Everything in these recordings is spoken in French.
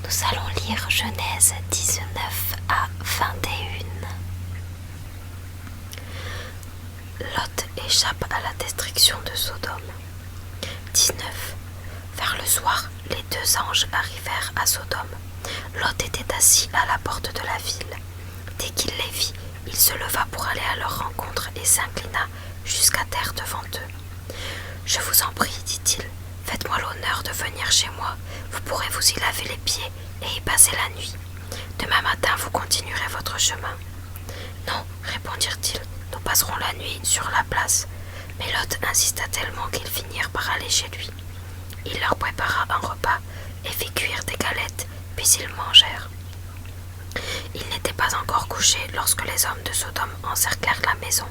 Nous allons lire Genèse 19 à 21. Lot échappe à la destruction de Sodome. 19. Vers le soir, les deux anges arrivèrent à Sodome. Lot était assis à la porte de la ville. Dès qu'il les vit, il se leva pour aller à leur rencontre et s'inclina jusqu'à terre devant eux. « Je vous en prie, dit-il, faites-moi l'honneur de venir chez moi. Vous pourrez vous y laver les pieds et y passer la nuit. Demain matin, vous continuerez votre chemin. »« Non, répondirent-ils, nous passerons la nuit sur la place. » Mais Lot insista tellement qu'ils finirent par aller chez lui. Il leur prépara un repas et fit cuire des galettes, puis ils mangèrent. Il n'était pas encore couché lorsque les hommes de Sodome encerclèrent la maison.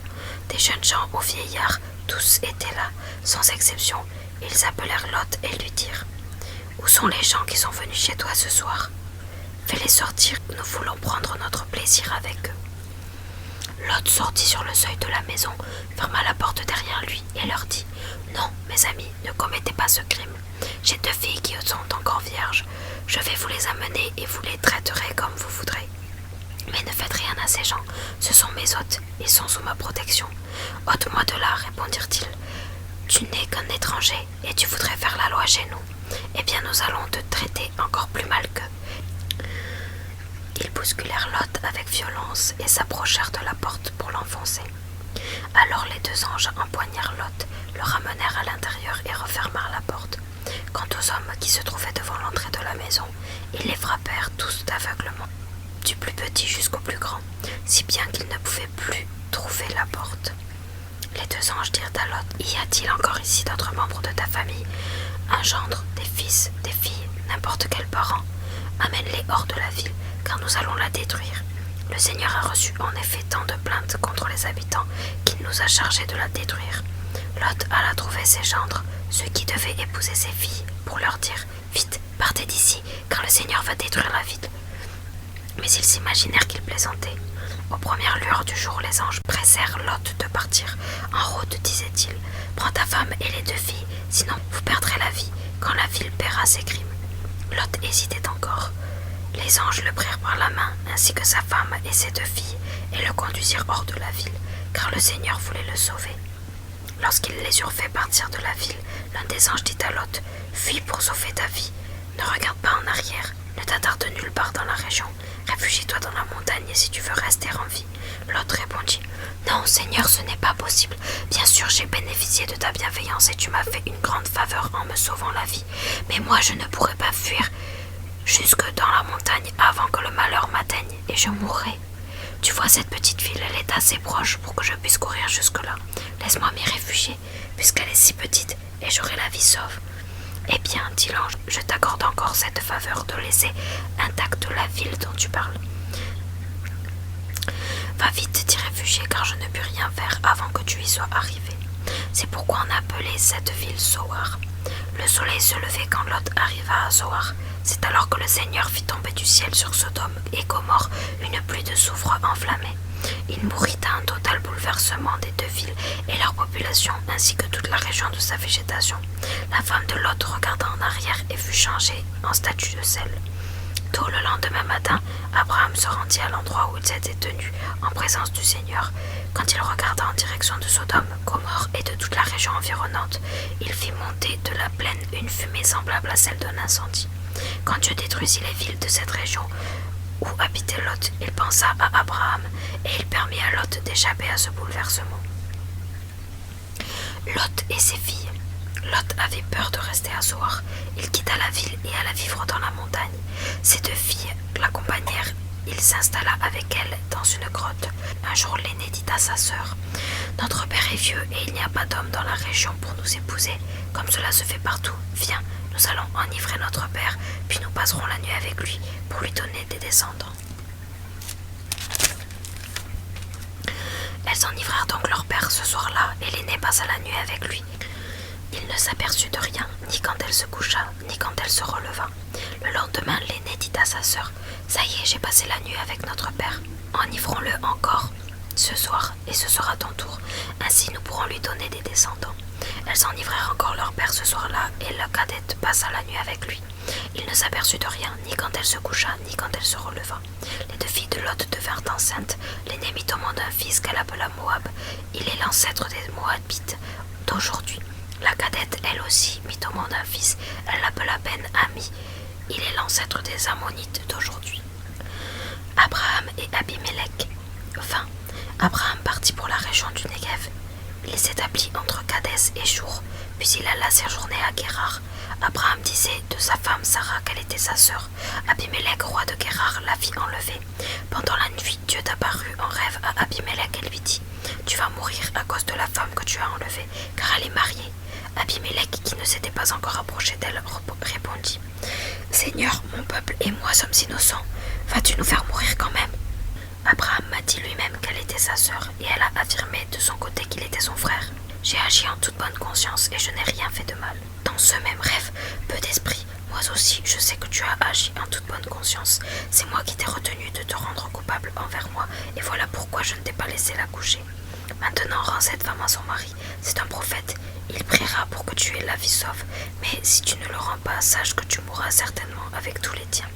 Des jeunes gens aux vieillards, tous étaient là, sans exception. Ils appelèrent Lot et lui dirent « Où sont les gens qui sont venus chez toi ce soir ? Fais-les sortir, nous voulons prendre notre plaisir avec eux. » Lot sortit sur le seuil de la maison, ferma la porte derrière lui et leur dit « Non, mes amis, ne commettez pas ce crime. J'ai 2 filles qui sont encore vierges. Je vais vous les amener et vous les traiterez comme vous voudrez. Mais ne faites rien à ces gens, ce sont mes hôtes, ils sont sous ma protection. Ôte-moi de là, répondirent-ils. Tu n'es qu'un étranger et tu voudrais faire la loi chez nous. Eh bien, nous allons te traiter encore plus mal qu'eux. Ils bousculèrent Lot avec violence et s'approchèrent de la porte pour l'enfoncer. Alors les 2 anges empoignèrent Lot, le ramenèrent à l'intérieur et refermèrent la porte. Quant aux hommes qui se trouvaient devant l'entrée de la maison, ils les frappèrent tous d'aveuglement, du plus petit jusqu'au plus grand, si bien qu'ils ne pouvaient plus trouver la porte. Les 2 anges dirent à Lot, « Y a-t-il encore ici d'autres membres de ta famille, un gendre, des fils, des filles, n'importe quel parent? Amène-les hors de la ville, car nous allons la détruire. Le Seigneur a reçu en effet tant de plaintes contre les habitants qu'il nous a chargés de la détruire. » Lot alla trouver ses gendres, ceux qui devaient épouser ses filles, pour leur dire « Vite, partez d'ici, car le Seigneur va détruire la ville. » Mais ils s'imaginèrent qu'il plaisantait. Aux premières lueurs du jour, les anges pressèrent Lot de partir. « En route, disait-il, prends ta femme et les 2 filles, sinon vous perdrez la vie quand la ville paiera ses crimes. » Lot hésitait encore. Les anges le prirent par la main, ainsi que sa femme et ses 2 filles, et le conduisirent hors de la ville, car le Seigneur voulait le sauver. Lorsqu'ils les eurent fait partir de la ville, l'un des anges dit à Lot, « Fuis pour sauver ta vie. Ne regarde pas en arrière, ne t'attarde nulle part dans la région. Réfugie-toi dans la montagne si tu veux rester en vie. » Lot répondit, « Non, Seigneur, ce n'est pas possible. Bien sûr, j'ai bénéficié de ta bienveillance et tu m'as fait une grande faveur en me sauvant la vie. Mais moi, je ne pourrai pas fuir jusque dans la montagne avant que le malheur m'atteigne et je mourrai. Tu vois cette petite ville, elle est assez proche pour que je puisse courir jusque-là. Laisse-moi m'y réfugier, puisqu'elle est si petite et j'aurai la vie sauve. » « Eh bien, dit l'ange, je t'accorde encore cette faveur de laisser intacte la ville dont tu parles. Va vite t'y réfugier, car je ne puis rien faire avant que tu y sois arrivé. » C'est pourquoi on appelait cette ville Zoar. Le soleil se levait quand Lot arriva à Zoar. C'est alors que le Seigneur fit tomber du ciel sur Sodome et Gomorrhe une pluie de soufre enflammée. Il mourut à un total bouleversement des 2 villes et leur population, ainsi que toute la région de sa végétation. La femme de Lot regarda en arrière et fut changée en statue de sel. Tôt le lendemain matin, Abraham se rendit à l'endroit où ils étaient tenus en présence du Seigneur. Quand il regarda en direction de Sodome, Gomorrhe et de toute la région environnante, il vit monter de la plaine une fumée semblable à celle d'un incendie. Quand Dieu détruisit les villes de cette région où habitait Lot, il pensa à Abraham et il permit à Lot d'échapper à ce bouleversement. Lot et ses filles. Lot avait peur de rester à Zoar. Il quitta la ville et alla vivre dans la montagne. Ses 2 filles l'accompagnèrent. Il s'installa avec elles dans une grotte. Un jour, l'aîné dit à sa sœur, « Notre père est vieux et il n'y a pas d'homme dans la région pour nous épouser, comme cela se fait partout. Viens, nous allons enivrer notre père, puis nous passerons la nuit avec lui pour lui donner des descendants. » Elles enivrèrent donc leur père ce soir-là et l'aîné passa la nuit avec lui. Il ne s'aperçut de rien, ni quand elle se coucha, ni quand elle se releva. Le lendemain, l'aîné dit à sa sœur, « Ça y est, j'ai passé la nuit avec notre père. Enivrons-le encore ce soir, et ce sera ton tour. Ainsi, nous pourrons lui donner des descendants. » Elles enivrèrent encore leur père ce soir-là, et la cadette passa la nuit avec lui. Il ne s'aperçut de rien, ni quand elle se coucha, ni quand elle se releva. Les deux filles de Lot devinrent enceintes. L'aînée mit au monde un fils qu'elle appela Moab. Il est l'ancêtre des Moabites d'aujourd'hui. La cadette, elle aussi, mit au monde un fils. Elle l'appela Ben-Ami. Il est l'ancêtre des Ammonites d'aujourd'hui. Abraham et Abimelech. Enfin, Abraham partit pour la région du Negev. Il s'établit entre Kadès et Shur, puis il alla séjourner à Guérar. Abraham disait de sa femme Sarah qu'elle était sa sœur. Abimelech, roi de Guérar, la fit enlever. Pendant la nuit, Dieu apparut en rêve à Abimelech et lui dit « Tu vas mourir à cause de la femme que tu as enlevée, car elle est mariée. » Abimelech, qui ne s'était pas encore approché d'elle, répondit « Seigneur, mon peuple et moi sommes innocents. Vas-tu nous faire mourir quand même ?» Abraham m'a dit lui-même qu'elle était sa sœur, et elle a affirmé de son côté qu'il était son frère. J'ai agi en toute bonne conscience et je n'ai rien fait de mal. Dans ce même rêve, peu d'esprit, moi aussi je sais que tu as agi en toute bonne conscience. C'est moi qui t'ai retenu de te rendre coupable envers moi, et voilà pourquoi je ne t'ai pas laissé la coucher. Maintenant rends cette femme à son mari, c'est un prophète. Il priera pour que tu aies la vie sauve, mais si tu ne le rends pas, sache que tu mourras certainement avec tous les tiens.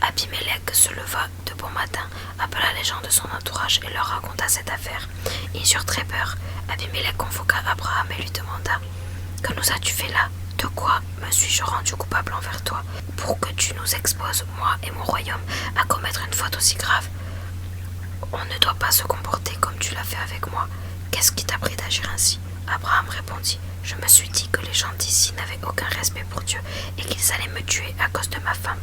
Abimelech se leva de bon matin, appela les gens de son entourage et leur raconta cette affaire. Ils eurent très peur. Abimelech convoqua Abraham et lui demanda « Que nous as-tu fait là? De quoi me suis-je rendu coupable envers toi pour que tu nous exposes, moi et mon royaume, à commettre une faute aussi grave? On ne doit pas se comporter comme tu l'as fait avec moi. Qu'est-ce qui t'a pris d'agir ainsi ?» Abraham répondit « Je me suis dit que les gens d'ici n'avaient aucun respect pour Dieu et qu'ils allaient me tuer à cause de ma femme.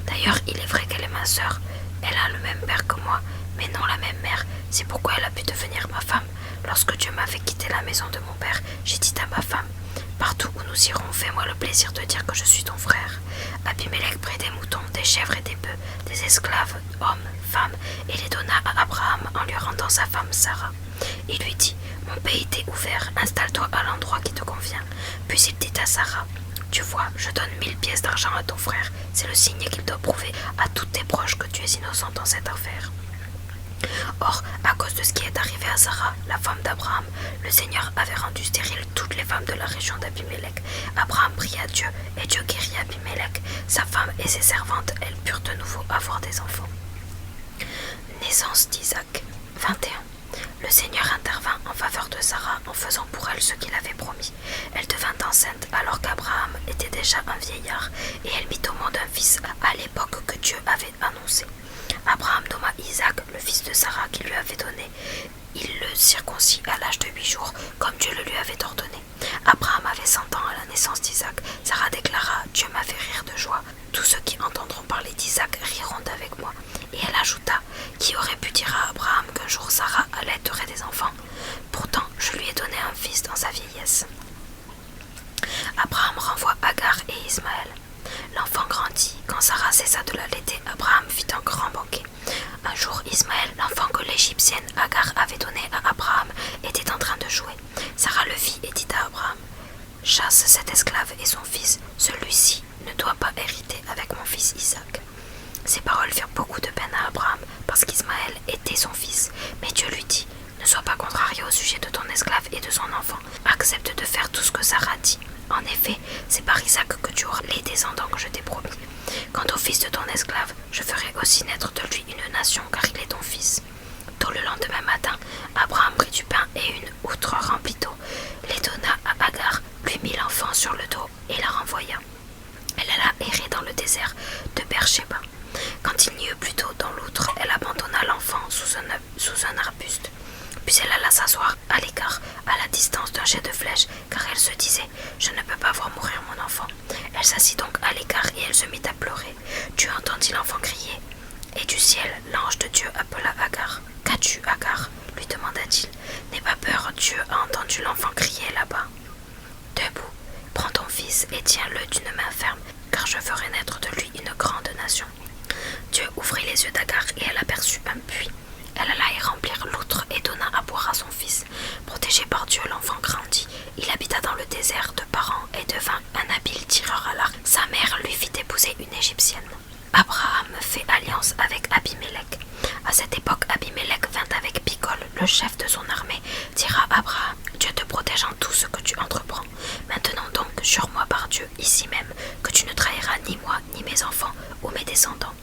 D'ailleurs, il est vrai qu'elle est ma sœur. Elle a le même père que moi, mais non la même mère. C'est pourquoi elle a pu devenir ma femme. Lorsque Dieu m'avait quitté la maison de mon père, j'ai dit à ma femme « Partout où nous irons, fais-moi le plaisir de dire que je suis ton frère. » Abimelech prit des moutons, des chèvres et des bœufs, des esclaves, hommes, femmes, et les donna à Abraham en lui rendant sa femme Sarah. Il lui dit « Mon pays t'est ouvert, installe-toi à l'endroit qui te convient. » Puis il dit à Sarah « Tu vois, je donne 1000 pièces d'argent à ton frère. C'est le signe qu'il doit prouver à tous tes proches que tu es innocent dans cette affaire. » Or, à cause de ce qui est arrivé à Sarah, la femme d'Abraham, le Seigneur avait rendu stériles toutes les femmes de la région d'Abimelech. Abraham pria à Dieu, et Dieu guérit Abimelech. Sa femme et ses servantes, elles purent de nouveau avoir des enfants. Naissance d'Isaac. 21. Le Seigneur intervint en faveur de Sarah en faisant pour elle ce qu'il avait promis. Elle devint enceinte alors qu'Abraham était déjà un vieillard, et elle mit au monde un fils à l'époque que Dieu avait annoncé. Abraham nomma Isaac, le fils de Sarah qu'il lui avait donné. Il le circoncit à l'âge de 8 jours, comme Dieu le lui avait ordonné. Abraham avait 100 ans à la naissance d'Isaac. Sarah déclara « Dieu m'a fait rire de joie. Tous ceux qui entendront parler d'Isaac riront avec moi. » Et elle ajouta « Qui aurait pu dire à Abraham qu'un jour Sarah allaiterait des enfants? Pourtant, je lui ai donné un fils dans sa vieillesse. » Abraham renvoie Agar et Ismaël. L'enfant grandit. Quand Sarah cessa de l'allaiter, Abraham fit un grand banquet. Un jour, Ismaël, l'enfant que l'Égyptienne Agar avait donné à Abraham, était en train de jouer. Sarah le vit et dit à Abraham « Chasse cet esclave et son fils. Celui-ci ne doit pas hériter avec mon fils Isaac. » Ces paroles firent beaucoup de peine à Abraham, parce qu'Ismaël était son fils. Mais Dieu lui dit « Ne sois pas contrarié au sujet de ton esclave et de son enfant. Accepte de faire tout ce que Sarah dit. En effet, c'est par Isaac que tu auras les descendants que je t'ai promis. Quant au fils de ton esclave, je ferai aussi naître de lui une nation, car il est ton fils. » Tôt le lendemain matin, Abraham prit du pain et une outre remplie d'eau, les donna à Agar, lui mit l'enfant sur le dos et la renvoya. Elle alla errer dans le désert de Beersheba. Quand il n'y eut plus d'eau dans l'outre, elle abandonna l'enfant sous un arbuste. Puis elle alla s'asseoir à l'écart, à la distance d'un jet de flèche, car elle se disait « Je ne peux pas voir mourir mon enfant. » Elle s'assit donc à l'écart et elle se mit à pleurer. Dieu entendit l'enfant crier. Et du ciel, l'ange de Dieu appela Agar. « Qu'as-tu, Agar ?» lui demanda-t-il. « N'aie pas peur, Dieu a entendu l'enfant crier là-bas. Debout, prends ton fils et tiens-le d'une main ferme, car je ferai naître de lui une grande nation. » Dieu ouvrit les yeux d'Agar et elle aperçut un puits. Elle alla y remplir l'outre et donna à boire à son fils. Protégé par Dieu, l'enfant grandit. Il habita dans le désert de Paran et devint un habile tireur à l'arc. Sa mère lui fit épouser une Égyptienne. Abraham fait alliance avec Abimelech. À cette époque, Abimelech vint avec Picol, le chef de son armée, dire à Abraham « Dieu te protège en tout ce que tu entreprends. ni moi, ni mes enfants, ou mes descendants.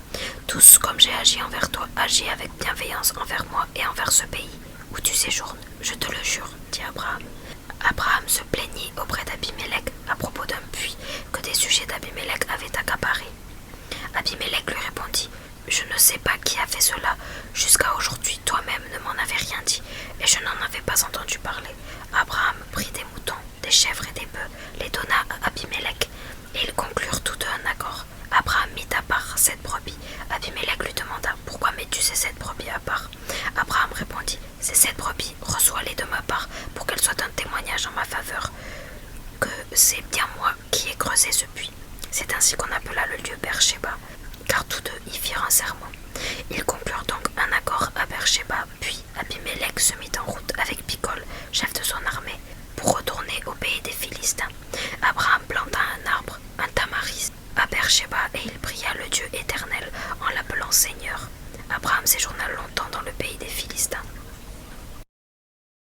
Tous, comme j'ai agi envers toi, agis avec bienveillance envers moi et envers ce pays où tu séjournes, je te le jure, dit Abraham. Abraham se plaignit auprès d'Abimélec à propos d'un puits que des sujets d'Abimélec avaient accaparé. Abimélec lui répondit: Je ne sais pas qui a fait cela. Jusqu'à aujourd'hui, toi-même ne m'en avais rien dit, et je n'en avais pas entendu parler. Abraham prit des moutons, des chèvres et des bœufs, les donna à Abimélec, et ils conclurent tous deux un accord. Abraham mit à part 7 brebis. Abimélec lui demanda: Pourquoi mets-tu ces 7 brebis à part? Abraham répondit: Ces 7 brebis, reçois-les de ma part, pour qu'elles soient un témoignage en ma faveur, que c'est bien moi qui ai creusé ce puits. C'est ainsi qu'on appela le lieu Beersheba, car tous deux y firent un serment. Ils conclurent donc un accord